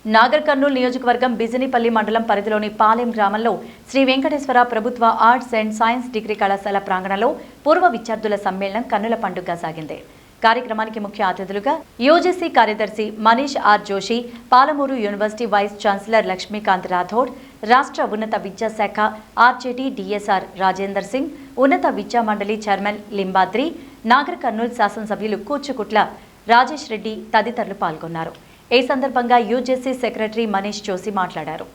నాగర్ కర్నూలు నియోజకవర్గం బిజినిపల్లి మండలం పరిధిలోని పాలెం గ్రామంలో శ్రీ వెంకటేశ్వర ప్రభుత్వ ఆర్ట్స్ అండ్ సైన్స్ డిగ్రీ కళాశాల ప్రాంగణంలో పూర్వ విద్యార్థుల సమ్మేళనం కన్నుల పండుగగా సాగింది. కార్యక్రమానికి ముఖ్య అతిథులుగా యూజీసీ కార్యదర్శి Manish R Joshi, Palamuru university vice chancellor Lakshmikant Rathod, రాష్ట్ర ఉన్నత విద్యాశాఖ ఆర్జేడీ డిఎస్ఆర్ రాజేందర్ సింగ్, ఉన్నత విద్యా మండలి చైర్మన్ లింబాద్రి, నాగర్ కర్నూలు శాసనసభ్యులు కూచుకుట్ల రాజేష్ రెడ్డి తదితరులు పాల్గొన్నారు. ఈ సందర్భంగా యూజీసీ సెక్రటరీ మనీష్ జోషి మాట్లాడారు.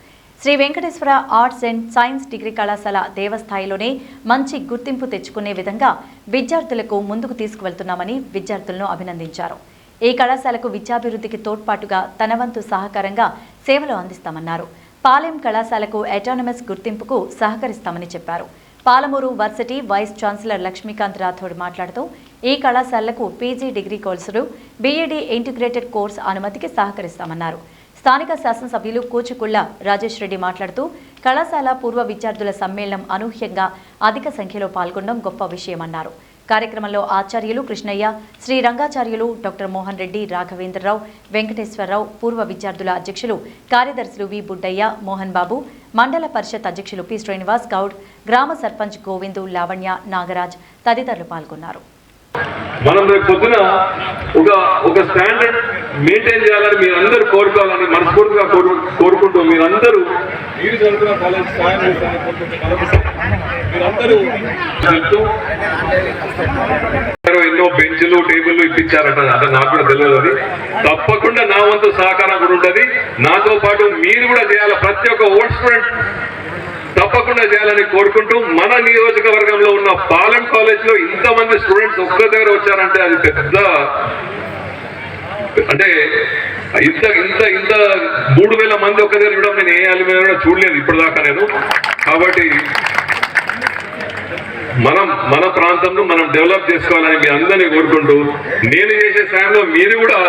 Shri Venkateswara arts and science degree కళాశాల దేవస్థాయిలోనే మంచి గుర్తింపు తెచ్చుకునే విధంగా విద్యార్థులకు ముందుకు తీసుకువెళ్తున్నామని విద్యార్థులను అభినందించారు. ఈ కళాశాలకు విద్యాభివృద్ధికి తోడ్పాటుగా తన వంతు సహకారంగా సేవలు అందిస్తామన్నారు. పాలెం కళాశాలకు అటానమస్ గుర్తింపుకు సహకరిస్తామని చెప్పారు. Palamuru varsity vice chancellor Lakshmikant Rathod మాట్లాడుతూ ఈ కళాశాలకు పీజీ డిగ్రీ కోర్సులు, బీఈడీ ఇంటిగ్రేటెడ్ కోర్సు అనుమతికి సహకరిస్తామన్నారు. స్థానిక శాసనసభ్యులు కూచుకుళ్ల రాజేష్ రెడ్డి మాట్లాడుతూ కళాశాల పూర్వ విద్యార్థుల సమ్మేళనం అనూహ్యంగా అధిక సంఖ్యలో పాల్గొనడం గొప్ప విషయమన్నారు. కార్యక్రమంలో ఆచార్యులు కృష్ణయ్య, శ్రీ రంగాచార్యులు, డాక్టర్ మోహన్ రెడ్డి, రాఘవేంద్రరావు, వెంకటేశ్వరరావు, పూర్వ విద్యార్థుల అధ్యక్షులు కార్యదర్శులు వి బుడ్డయ్య, మోహన్ బాబు, మండల పరిషత్ అధ్యక్షులు పి శ్రీనివాస్ గౌడ్, గ్రామ సర్పంచ్ గోవిందు, లావణ్య, నాగరాజ్ తదితరులు పాల్గొన్నారు. మనం రేపు పొద్దున ఒక స్టాండర్డ్ మెయింటైన్ చేయాలని మీరందరూ కోరుకోవాలని మనస్ఫూర్తిగా కోరుకుంటూ మీరందరూ ఎన్నో బెంచ్లు టేబుల్లు ఇప్పించారట. అది నాకు కూడా తెలియదు. అది తప్పకుండా నా వంతు సహకారం కూడా ఉంటుంది. నాతో పాటు మీరు కూడా చేయాలి. ప్రతి ఒక్క ఓల్డ్ స్టూడెంట్ తప్పకుండా చేయాలని కోరుకుంటూ, మన నియోజకవర్గంలో ఉన్న పాలెం కాలేజ్ లో ఇంతమంది స్టూడెంట్స్ ఒక్క దగ్గర వచ్చారంటే అది పెద్ద, అంటే ఇంత 3000 మంది ఒక్క దగ్గర చూడడం నేను ఏ అలిమే కూడా చూడలేదు ఇప్పటిదాకా నేను. కాబట్టి మన ప్రాంతంలో మనం డెవలప్ చేసుకోవాలని మీ అందరినీ కోరుకుంటూ, నేను చేసే సాయంలో మీరు కూడా